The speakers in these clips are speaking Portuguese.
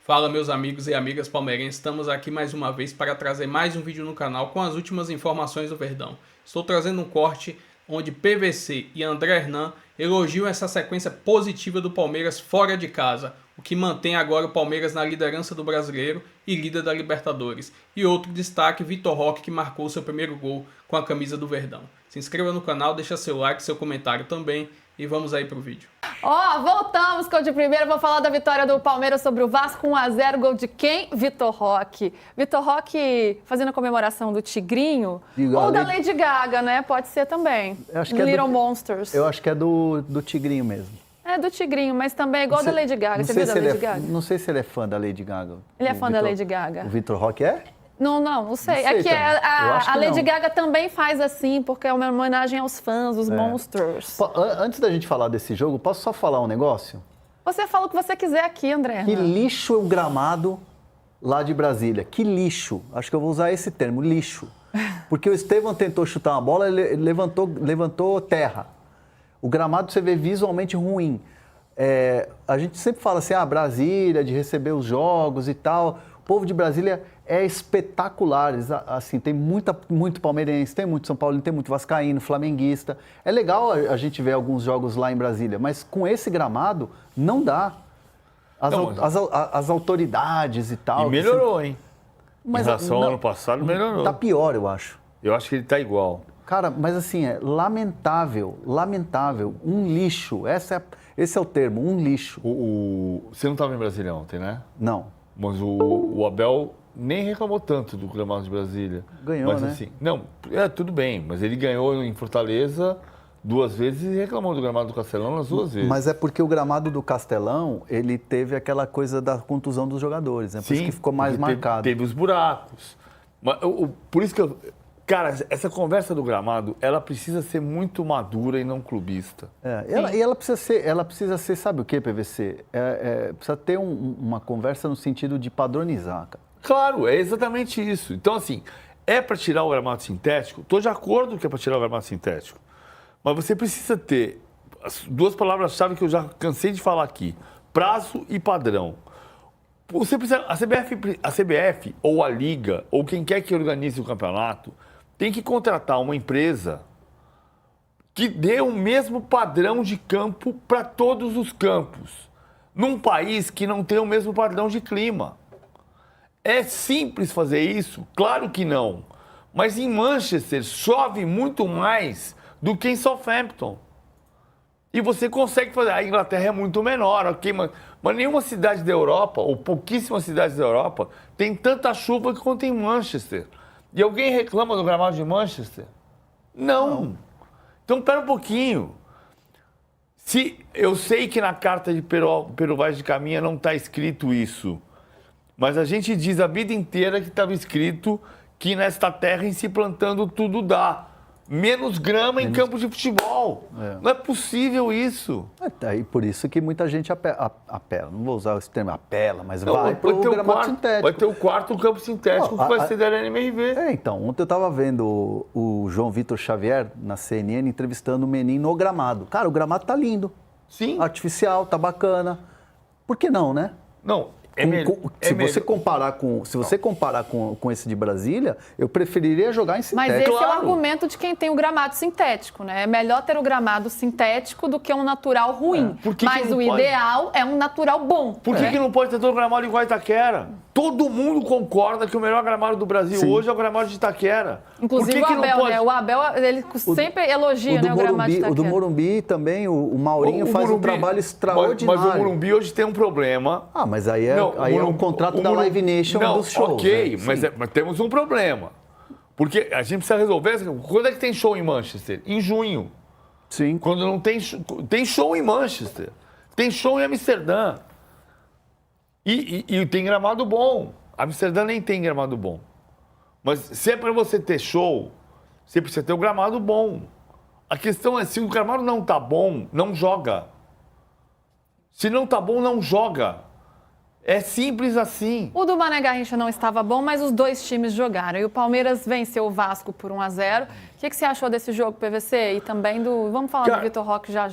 Fala meus amigos e amigas palmeirenses, estamos aqui mais uma vez para trazer mais um vídeo no canal com as últimas informações do Verdão. Estou trazendo um corte onde PVC e André Hernan elogiam essa sequência positiva do Palmeiras fora de casa, o que mantém agora o Palmeiras na liderança do Brasileiro e líder da Libertadores. E outro destaque, Vitor Roque, que marcou seu primeiro gol com a camisa do Verdão. Se inscreva no canal, deixa seu like, seu comentário também e vamos aí pro vídeo. Voltamos com o de primeiro. Vou falar da vitória do Palmeiras sobre o Vasco, 1-0, gol de quem? Vitor Roque. Vitor Roque fazendo a comemoração do Tigrinho ou da Lady Gaga, né? Pode ser também. Eu acho que Little Monsters. Eu acho que é do Tigrinho mesmo. É do Tigrinho, mas também é igual da Lady Gaga. Você viu da Lady Gaga? Não sei se ele é fã da Lady Gaga. Ele é fã da Lady Gaga. O Vitor Roque é? Não sei. Não sei É que a Lady Gaga também faz assim, porque é uma homenagem aos fãs, os Monsters. Antes da gente falar desse jogo, posso só falar um negócio? Você fala o que você quiser aqui, André. Que lixo é o gramado lá de Brasília. Que lixo. Acho que eu vou usar esse termo, lixo. Porque o Estevão tentou chutar uma bola, ele levantou terra. O gramado você vê visualmente ruim. A gente sempre fala assim, Brasília, de receber os jogos e tal. O povo de Brasília é espetacular, assim, tem muito palmeirense, tem muito São Paulo, tem muito vascaíno, flamenguista. É legal a gente ver alguns jogos lá em Brasília, mas com esse gramado não dá. As autoridades e tal... E melhorou, assim, hein? Em relação ao ano passado, melhorou. Tá pior, eu acho. Eu acho que ele tá igual. Cara, mas assim, é lamentável, um lixo. Esse é o termo, um lixo. Você não estava em Brasília ontem, né? Não. Mas o Abel nem reclamou tanto do gramado de Brasília. Ganhou, mas, né? Assim, não, tudo bem, mas ele ganhou em Fortaleza 2 vezes e reclamou do gramado do Castelão nas 2 vezes. Mas é porque o gramado do Castelão, ele teve aquela coisa da contusão dos jogadores, né? Por isso que ficou mais marcado. Teve os buracos. Mas, por isso que cara, essa conversa do gramado, ela precisa ser muito madura e não clubista. E ela precisa ser, sabe o que, PVC? Precisa ter uma conversa no sentido de padronizar, cara. Claro, é exatamente isso. Então, assim, é para tirar o gramado sintético? Estou de acordo que é para tirar o gramado sintético. Mas você precisa ter as 2 palavras-chave que eu já cansei de falar aqui: prazo e padrão. Você precisa, a CBF ou a Liga, ou quem quer que organize o campeonato, tem que contratar uma empresa que dê o mesmo padrão de campo para todos os campos, num país que não tem o mesmo padrão de clima. É simples fazer isso? Claro que não. Mas em Manchester chove muito mais do que em Southampton. E você consegue fazer. A Inglaterra é muito menor, ok? Mas nenhuma cidade da Europa, ou pouquíssimas cidades da Europa, tem tanta chuva quanto em Manchester. E alguém reclama do gramado de Manchester? Não. Então, pera um pouquinho. Eu sei que na carta de Pero Vaz de Caminha não está escrito isso, mas a gente diz a vida inteira que estava escrito que nesta terra em se plantando tudo dá. Menos grama em campo de futebol. Não é possível isso. E por isso que muita gente apela. Não vou usar esse termo apela, mas vai para o gramado sintético. Vai ter o 4º campo sintético que vai ser da NMRV. Então, ontem eu estava vendo o João Vitor Xavier na CNN entrevistando o Menin no gramado. Cara, o gramado tá lindo. Sim. Artificial, tá bacana. Por que não, né? Não. Se você comparar com esse de Brasília, eu preferiria jogar em sintético. Mas esse é o argumento de quem tem o gramado sintético, né? É melhor ter o gramado sintético do que um natural ruim. Mas o ideal é um natural bom. Por que não pode ter todo o gramado igual a Itaquera? Todo mundo concorda que o melhor gramado do Brasil hoje é o gramado de Itaquera. Inclusive o Abel, né? O Abel, ele sempre elogia, né, o gramado de Itaquera. O do Morumbi também, o Maurinho faz um trabalho extraordinário. Mas o Morumbi hoje tem um problema. Mas aí é o contrato da Live Nation dos shows. Ok, mas temos um problema. Porque a gente precisa resolver. Quando é que tem show em Manchester? Em junho. Sim. Quando não tem show em Manchester. Tem show em Amsterdã. E tem gramado bom. Amsterdã nem tem gramado bom. Mas se é para você ter show, você precisa ter um gramado bom. A questão é, se o gramado não tá bom, não joga. Se não tá bom, não joga. É simples assim. O do Mané Garrincha não estava bom, mas os 2 times jogaram. E o Palmeiras venceu o Vasco por 1-0. O que você achou desse jogo, PVC? E também do... Vamos falar do Vitor Roque já.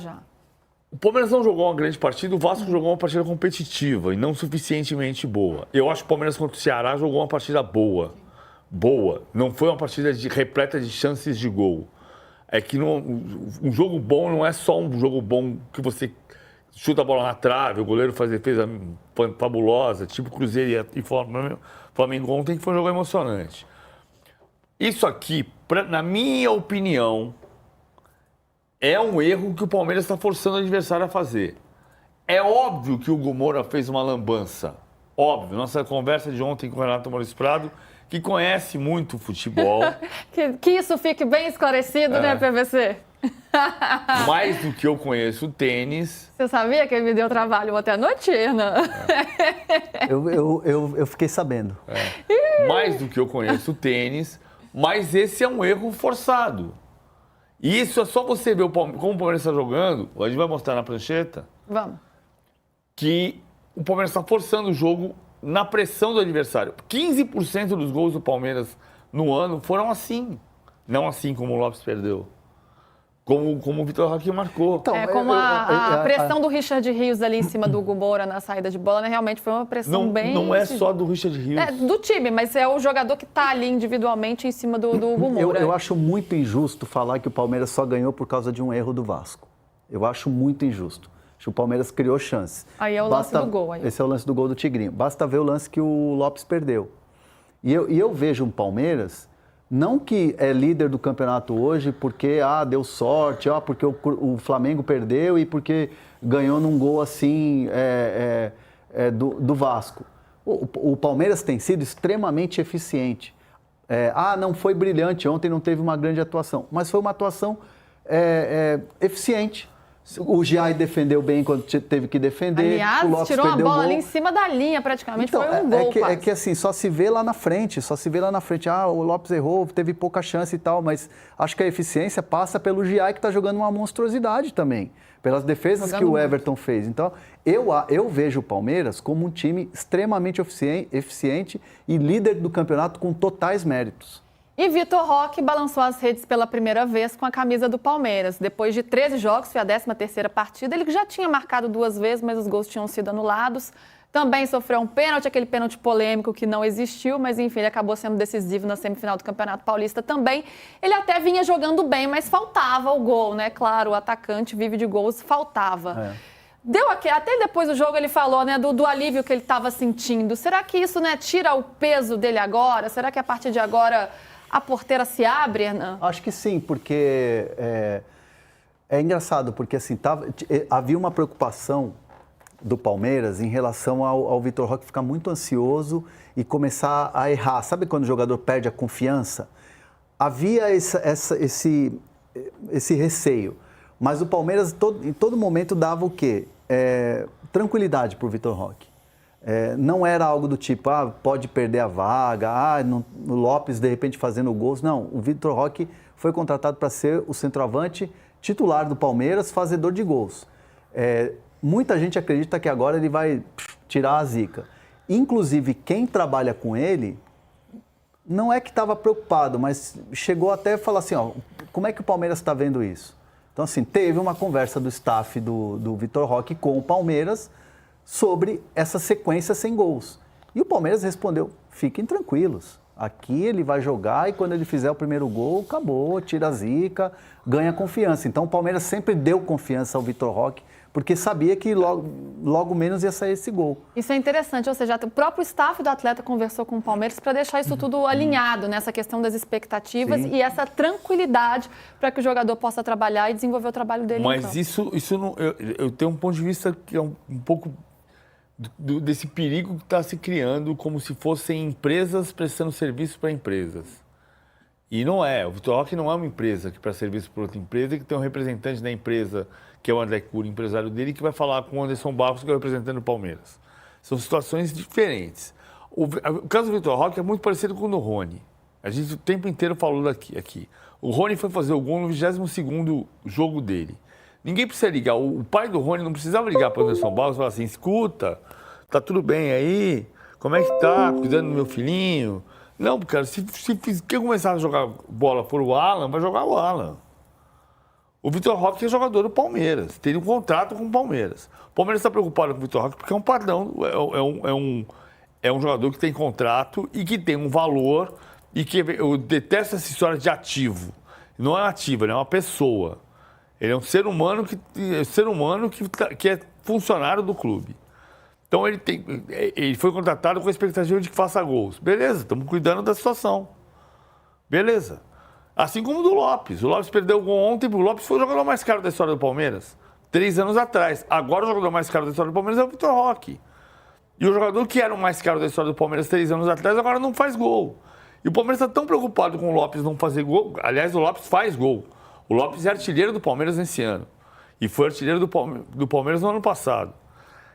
Palmeiras não jogou uma grande partida, o Vasco jogou uma partida competitiva e não suficientemente boa. Eu acho que o Palmeiras contra o Ceará jogou uma partida boa. Boa. Não foi uma partida repleta de chances de gol. É que um jogo bom não é só um jogo bom que você chuta a bola na trave, o goleiro faz defesa fabulosa, tipo Cruzeiro e Flamengo ontem, que foi um jogo emocionante. Isso aqui, na minha opinião, é um erro que o Palmeiras está forçando o adversário a fazer. É óbvio que o Hugo Moura fez uma lambança. Óbvio. Nossa conversa de ontem com o Renato Maurício Prado, que conhece muito futebol. que isso fique bem esclarecido, né, PVC? Mais do que eu conheço tênis. Você sabia que ele me deu trabalho até a notina? Eu fiquei sabendo. Mais do que eu conheço tênis, mas esse é um erro forçado. E isso é só você ver como o Palmeiras está jogando, a gente vai mostrar na prancheta. Vamos. Que o Palmeiras está forçando o jogo na pressão do adversário. 15% dos gols do Palmeiras no ano foram assim. Não assim como o Lopes perdeu. Como o Vitor Roque marcou. Então, como a pressão do Richard Rios ali em cima do Hugo Moura na saída de bola, né? Realmente foi uma pressão bem... Não é só do Richard Rios. É do time, mas é o jogador que está ali individualmente em cima do Hugo Moura. Eu acho muito injusto falar que o Palmeiras só ganhou por causa de um erro do Vasco. Eu acho muito injusto. Acho que o Palmeiras criou chances. Aí é o lance do gol. Aí. Esse é o lance do gol do Tigrinho. Basta ver o lance que o Lopes perdeu. E eu vejo um Palmeiras... Não que é líder do campeonato hoje porque deu sorte, porque o Flamengo perdeu e porque ganhou num gol assim do Vasco. O Palmeiras tem sido extremamente eficiente. Não foi brilhante, ontem não teve uma grande atuação, mas foi uma atuação eficiente. O Giai defendeu bem quando teve que defender. Aliás, o Lopes tirou a bola gol. ali em cima da linha, praticamente. Então, foi um gol quase. É que assim, só se vê lá na frente. O Lopes errou, teve pouca chance e tal, mas acho que a eficiência passa pelo Giai, que está jogando uma monstruosidade também. Pelas defesas que o Everton fez. Então, eu vejo o Palmeiras como um time extremamente eficiente e líder do campeonato com totais méritos. E Vitor Roque balançou as redes pela primeira vez com a camisa do Palmeiras. Depois de 13 jogos, foi a 13ª partida. Ele já tinha marcado 2 vezes, mas os gols tinham sido anulados. Também sofreu um pênalti, aquele pênalti polêmico que não existiu, mas enfim, ele acabou sendo decisivo na semifinal do Campeonato Paulista também. Ele até vinha jogando bem, mas faltava o gol, né? Claro, o atacante vive de gols, faltava. Deu aqui, até depois do jogo ele falou, né, do alívio que ele estava sentindo. Será que isso, né, tira o peso dele agora? Será que a partir de agora a porteira se abre, Hernan? Acho que sim, porque é engraçado, porque assim, havia uma preocupação do Palmeiras em relação ao Vitor Roque ficar muito ansioso e começar a errar. Sabe quando o jogador perde a confiança? Havia esse receio, mas o Palmeiras em todo momento dava o quê? Tranquilidade para o Vitor Roque. Não era algo do tipo, pode perder a vaga, o Lopes de repente fazendo gols. Não, o Vitor Roque foi contratado para ser o centroavante titular do Palmeiras, fazedor de gols. Muita gente acredita que agora ele vai tirar a zica. Inclusive, quem trabalha com ele não é que estava preocupado, mas chegou até a falar assim, como é que o Palmeiras está vendo isso? Então, assim, teve uma conversa do staff do Vitor Roque com o Palmeiras sobre essa sequência sem gols. E o Palmeiras respondeu, fiquem tranquilos, aqui ele vai jogar e quando ele fizer o primeiro gol, acabou, tira a zica, ganha confiança. Então o Palmeiras sempre deu confiança ao Vitor Roque, porque sabia que logo menos ia sair esse gol. Isso é interessante, ou seja, o próprio staff do atleta conversou com o Palmeiras para deixar isso tudo alinhado nessa questão das expectativas. Sim. E essa tranquilidade para que o jogador possa trabalhar e desenvolver o trabalho dele. Mas isso não, eu tenho um ponto de vista que é um pouco desse perigo que está se criando, como se fossem empresas prestando serviço para empresas. E não é. O Vitor Roque não é uma empresa que presta serviço para outra empresa, que tem um representante da empresa, que é o André Cury, empresário dele, que vai falar com o Anderson Barros, que é o representante do Palmeiras. São situações diferentes. O caso do Vitor Roque é muito parecido com o do Rony. A gente o tempo inteiro falou aqui. O Rony foi fazer o gol no 22º jogo dele. Ninguém precisa ligar. O pai do Rony não precisava ligar para o Anderson Barros e falar assim, escuta, tá tudo bem aí? Como é que tá? Cuidando do meu filhinho? Não, cara, se quem começar a jogar bola por o Alan, vai jogar o Alan. O Vitor Roque é jogador do Palmeiras, tem um contrato com o Palmeiras. O Palmeiras está preocupado com o Vitor Roque porque é um padrão, é um jogador que tem contrato e que tem um valor e que eu detesto essa história de ativo. Não é ativo, ele é uma pessoa. Ele é um ser humano que é funcionário do clube. Então ele foi contratado com a expectativa de que faça gols. Beleza, estamos cuidando da situação. Beleza. Assim como o do Lopes. O Lopes perdeu o gol ontem, o Lopes foi o jogador mais caro da história do Palmeiras. 3 anos atrás. Agora o jogador mais caro da história do Palmeiras é o Vitor Roque. E o jogador que era o mais caro da história do Palmeiras 3 anos atrás, agora não faz gol. E o Palmeiras está tão preocupado com o Lopes não fazer gol. Aliás, o Lopes faz gol. O Lopes é artilheiro do Palmeiras nesse ano. E foi artilheiro do Palmeiras no ano passado.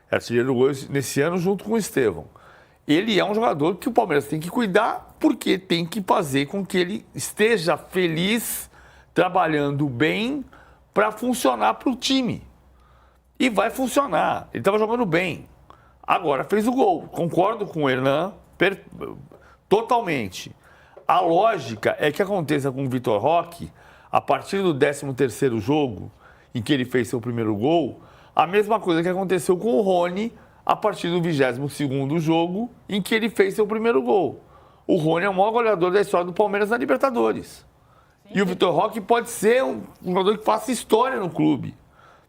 É artilheiro do gol nesse ano junto com o Estevão. Ele é um jogador que o Palmeiras tem que cuidar porque tem que fazer com que ele esteja feliz, trabalhando bem para funcionar para o time. E vai funcionar. Ele estava jogando bem. Agora fez o gol. Concordo com o Hernan totalmente. A lógica é que aconteça com o Vitor Roque, a partir do 13º jogo, em que ele fez seu primeiro gol, a mesma coisa que aconteceu com o Rony a partir do 22º jogo, em que ele fez seu primeiro gol. O Rony é o maior goleador da história do Palmeiras na Libertadores. Sim. E o Vitor Roque pode ser um jogador que faça história no clube.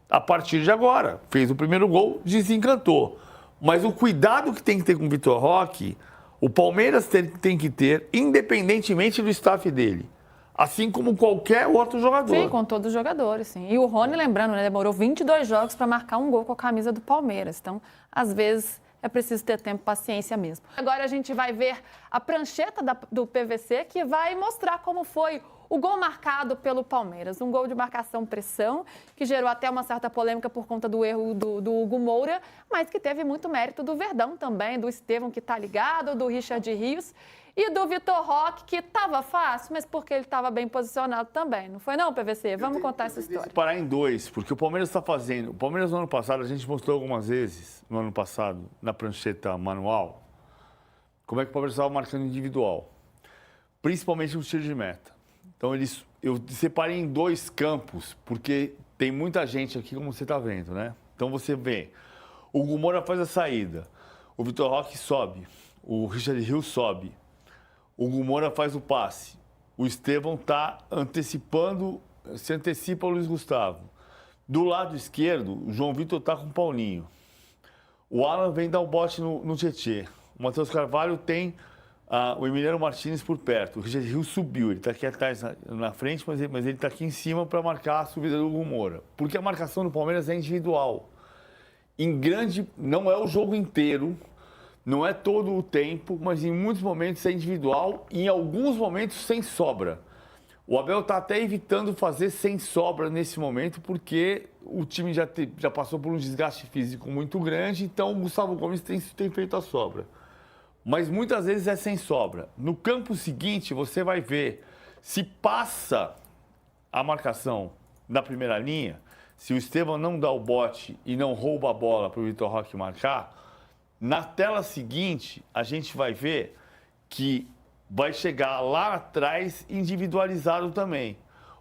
A partir de agora. Fez o primeiro gol, desencantou. Mas o cuidado que tem que ter com o Vitor Roque, o Palmeiras tem que ter, independentemente do staff dele. Assim como qualquer outro jogador. Sim, com todos os jogadores, sim. E o Rony, lembrando, né, demorou 22 jogos para marcar um gol com a camisa do Palmeiras. Então, às vezes, é preciso ter tempo e paciência mesmo. Agora a gente vai ver a prancheta do PVC, que vai mostrar como foi o gol marcado pelo Palmeiras. Um gol de marcação-pressão, que gerou até uma certa polêmica por conta do erro do Hugo Moura, mas que teve muito mérito do Verdão também, do Estevão, que está ligado, do Richard Rios. E do Vitor Roque, que estava fácil, mas porque ele estava bem posicionado também. Não foi não, PVC? Vamos contar essa história. Parar em dois, porque o Palmeiras está fazendo... O Palmeiras no ano passado, a gente mostrou algumas vezes, no ano passado, na prancheta manual, como é que o Palmeiras estava marcando individual. Principalmente no tiro de meta. Então, eu separei em 2 campos, porque tem muita gente aqui, como você está vendo, né? Então, você vê, o Hugo Moura faz a saída, o Vitor Roque sobe, o Richard Rios sobe, o Hugo Moura faz o passe. O Estevão está antecipando, se antecipa o Luiz Gustavo. Do lado esquerdo, o João Vitor está com o Paulinho. O Alan vem dar o bote no Tietê. O Matheus Carvalho tem o Emiliano Martínez por perto. O Richard Rios subiu, ele está aqui atrás na frente, mas ele está aqui em cima para marcar a subida do Hugo Moura. Porque a marcação do Palmeiras é individual. Não é o jogo inteiro, não é todo o tempo, mas em muitos momentos é individual e em alguns momentos sem sobra. O Abel está até evitando fazer sem sobra nesse momento, porque o time já passou por um desgaste físico muito grande, então o Gustavo Gomes tem feito a sobra. Mas muitas vezes é sem sobra. No campo seguinte, você vai ver se passa a marcação da primeira linha, se o Estevão não dá o bote e não rouba a bola para o Vitor Roque marcar. Na tela seguinte, a gente vai ver que vai chegar lá atrás individualizado também.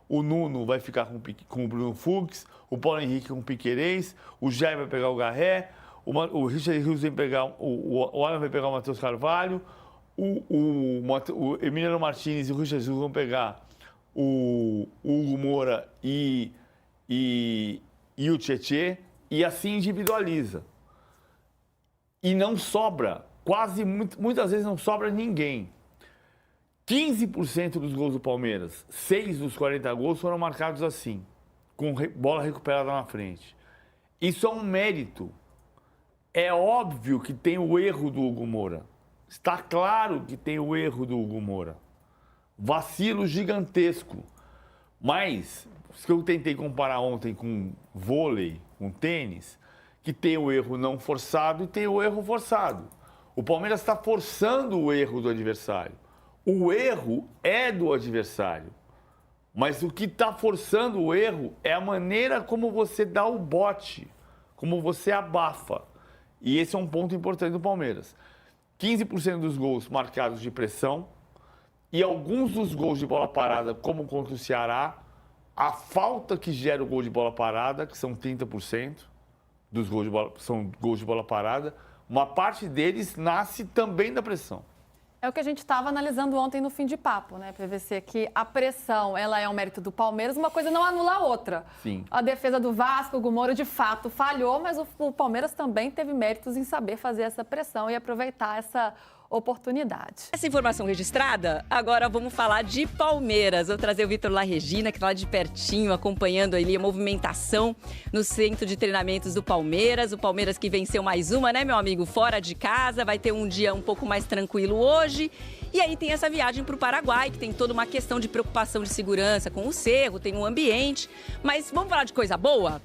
O Nuno vai ficar com o Bruno Fux, o Paulo Henrique com o Piquerez, o Jair vai pegar o Garré, o Richard Rios vai pegar, o Alan vai pegar o Matheus Carvalho, o Emiliano Martínez e o Richard Rios vão pegar o Hugo Moura e o Tietê, e assim individualiza. E não sobra, muitas vezes não sobra ninguém. 15% dos gols do Palmeiras, 6 dos 40 gols foram marcados assim, com bola recuperada na frente. Isso é um mérito. É óbvio que tem o erro do Hugo Moura. Está claro que tem o erro do Hugo Moura. Vacilo gigantesco. Mas, se eu tentei comparar ontem com vôlei, com tênis, que tem o erro não forçado e tem o erro forçado. O Palmeiras está forçando o erro do adversário. O erro é do adversário. Mas o que está forçando o erro é a maneira como você dá o bote, como você abafa. E esse é um ponto importante do Palmeiras. 15% dos gols marcados de pressão e alguns dos gols de bola parada, como contra o Ceará, a falta que gera o gol de bola parada, que são 30% dos gols de bola, são gols de bola parada, uma parte deles nasce também da pressão. É o que a gente estava analisando ontem no fim de papo, né, PVC? Que a pressão, ela é um mérito do Palmeiras, uma coisa não anula a outra. Sim. A defesa do Vasco, o Gumoro, de fato, falhou, mas o Palmeiras também teve méritos em saber fazer essa pressão e aproveitar essa oportunidade. Essa informação registrada, agora vamos falar de Palmeiras. Vou trazer o Vitor La Regina, que está lá de pertinho, acompanhando ali a movimentação no centro de treinamentos do Palmeiras. O Palmeiras que venceu mais uma, né, meu amigo? Fora de casa, vai ter um dia um pouco mais tranquilo hoje. E aí tem essa viagem para o Paraguai, que tem toda uma questão de preocupação de segurança com o Cerro, tem um ambiente. Mas vamos falar de coisa boa?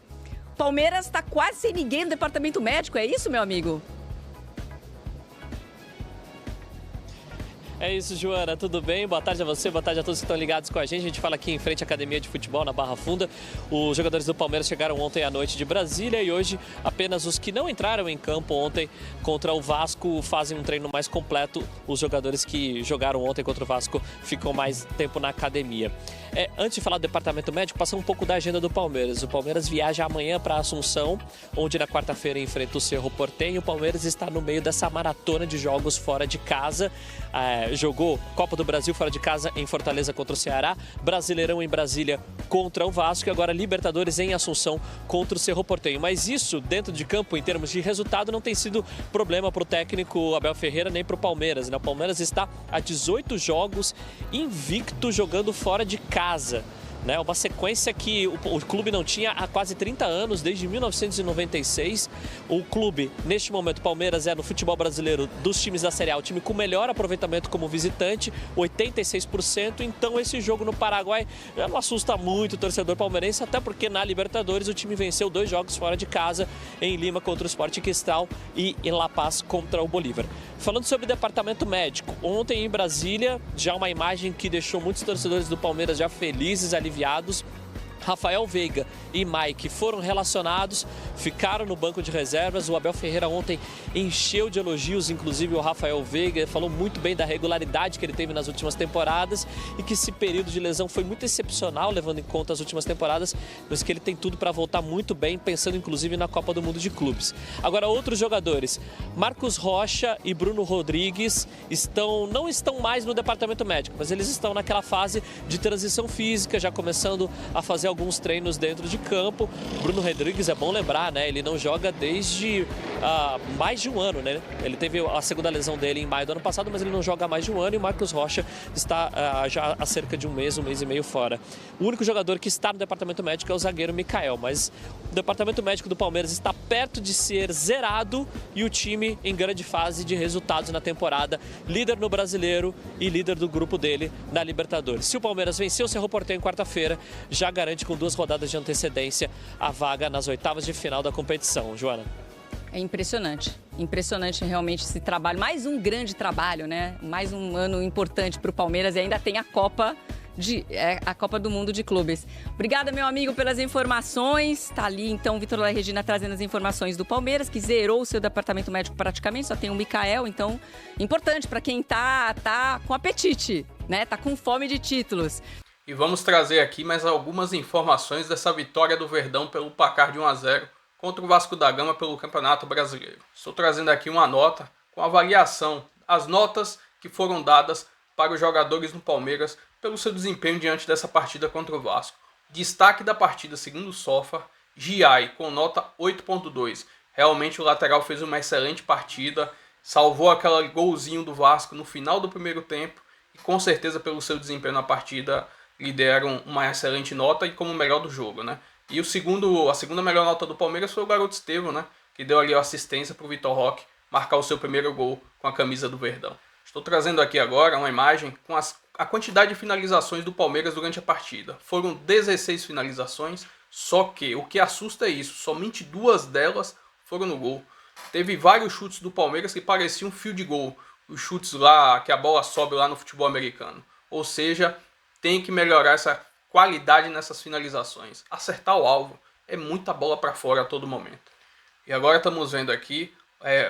Palmeiras está quase sem ninguém no departamento médico, é isso, meu amigo? É isso, Joana, tudo bem? Boa tarde a você, boa tarde a todos que estão ligados com a gente. A gente fala aqui em frente à Academia de Futebol, na Barra Funda. Os jogadores do Palmeiras chegaram ontem à noite de Brasília e hoje apenas os que não entraram em campo ontem contra o Vasco fazem um treino mais completo. Os jogadores que jogaram ontem contra o Vasco ficam mais tempo na academia. Antes de falar do departamento médico, passar um pouco da agenda do Palmeiras. O Palmeiras viaja amanhã para Assunção, onde na quarta-feira enfrenta o Cerro Porteño. O Palmeiras está no meio dessa maratona de jogos fora de casa. Jogou Copa do Brasil fora de casa em Fortaleza contra o Ceará, Brasileirão em Brasília contra o Vasco e agora Libertadores em Assunção contra o Cerro Porteño. Mas isso, dentro de campo, em termos de resultado, não tem sido problema para o técnico Abel Ferreira nem para o Palmeiras, né? O Palmeiras está a 18 jogos invicto jogando fora de casa. Uma sequência que o clube não tinha há quase 30 anos, desde 1996. O clube, neste momento, Palmeiras é no futebol brasileiro dos times da Série A, o time com melhor aproveitamento como visitante, 86%. Então esse jogo no Paraguai já não assusta muito o torcedor palmeirense, até porque na Libertadores o time venceu 2 jogos fora de casa, em Lima contra o Sporting Cristal e em La Paz contra o Bolívar. Falando sobre o departamento médico, ontem em Brasília, já uma imagem que deixou muitos torcedores do Palmeiras já felizes, aliviados. Rafael Veiga e Mike foram relacionados, ficaram no banco de reservas. O Abel Ferreira ontem encheu de elogios, inclusive o Rafael Veiga, falou muito bem da regularidade que ele teve nas últimas temporadas e que esse período de lesão foi muito excepcional, levando em conta as últimas temporadas, mas que ele tem tudo para voltar muito bem, pensando inclusive na Copa do Mundo de Clubes. Agora, outros jogadores, Marcos Rocha e Bruno Rodrigues não estão mais no departamento médico, mas eles estão naquela fase de transição física, já começando a fazer alguns treinos dentro de campo. Bruno Rodrigues, é bom lembrar, né? Ele não joga desde mais de um ano, né? Ele teve a segunda lesão dele em maio do ano passado, mas ele não joga há mais de um ano e o Marcos Rocha está já há cerca de um mês e meio fora. O único jogador que está no departamento médico é o zagueiro Mikael, mas o departamento médico do Palmeiras está perto de ser zerado e o time em grande fase de resultados na temporada, líder no Brasileiro e líder do grupo dele na Libertadores. Se o Palmeiras vencer o Cerro Porteño quarta-feira, já garante com 2 rodadas de antecedência a vaga nas oitavas de final da competição. Joana. É impressionante. Impressionante realmente esse trabalho. Mais um grande trabalho, né? Mais um ano importante para o Palmeiras e ainda tem a Copa do Mundo de Clubes. Obrigada, meu amigo, pelas informações. Tá ali, então, Vitor La Regina trazendo as informações do Palmeiras, que zerou o seu departamento médico praticamente, só tem o Mikael, então, importante para quem tá com apetite, né? Tá com fome de títulos. E vamos trazer aqui mais algumas informações dessa vitória do Verdão pelo placar de 1-0 contra o Vasco da Gama pelo Campeonato Brasileiro. Estou trazendo aqui uma nota com avaliação, as notas que foram dadas para os jogadores do Palmeiras pelo seu desempenho diante dessa partida contra o Vasco. Destaque da partida, segundo o Sofa, Giai com nota 8.2. Realmente o lateral fez uma excelente partida, salvou aquele golzinho do Vasco no final do primeiro tempo e com certeza pelo seu desempenho na partida lhe deram uma excelente nota e como o melhor do jogo, né? E a segunda melhor nota do Palmeiras foi o garoto Estevão, né? Que deu ali a assistência para o Vitor Roque marcar o seu primeiro gol com a camisa do Verdão. Estou trazendo aqui agora uma imagem com a quantidade de finalizações do Palmeiras durante a partida. Foram 16 finalizações, só que o que assusta é isso, somente 2 delas foram no gol. Teve vários chutes do Palmeiras que pareciam field goal, os chutes lá que a bola sobe lá no futebol americano. Ou seja, tem que melhorar essa qualidade nessas finalizações. Acertar o alvo. É muita bola para fora a todo momento. E agora estamos vendo aqui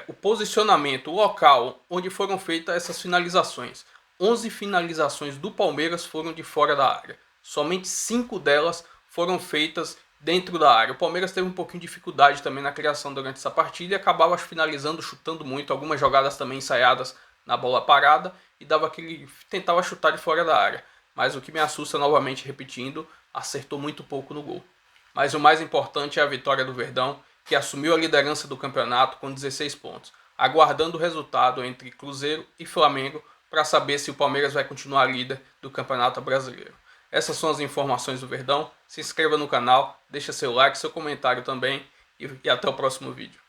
o posicionamento, o local onde foram feitas essas finalizações. 11 finalizações do Palmeiras foram de fora da área. Somente 5 delas foram feitas dentro da área. O Palmeiras teve um pouquinho de dificuldade também na criação durante essa partida e acabava finalizando, chutando muito, algumas jogadas também ensaiadas na bola parada e tentava chutar de fora da área. Mas o que me assusta, novamente repetindo, acertou muito pouco no gol. Mas o mais importante é a vitória do Verdão, que assumiu a liderança do campeonato com 16 pontos, aguardando o resultado entre Cruzeiro e Flamengo para saber se o Palmeiras vai continuar líder do Campeonato Brasileiro. Essas são as informações do Verdão. Se inscreva no canal, deixa seu like, seu comentário também e até o próximo vídeo.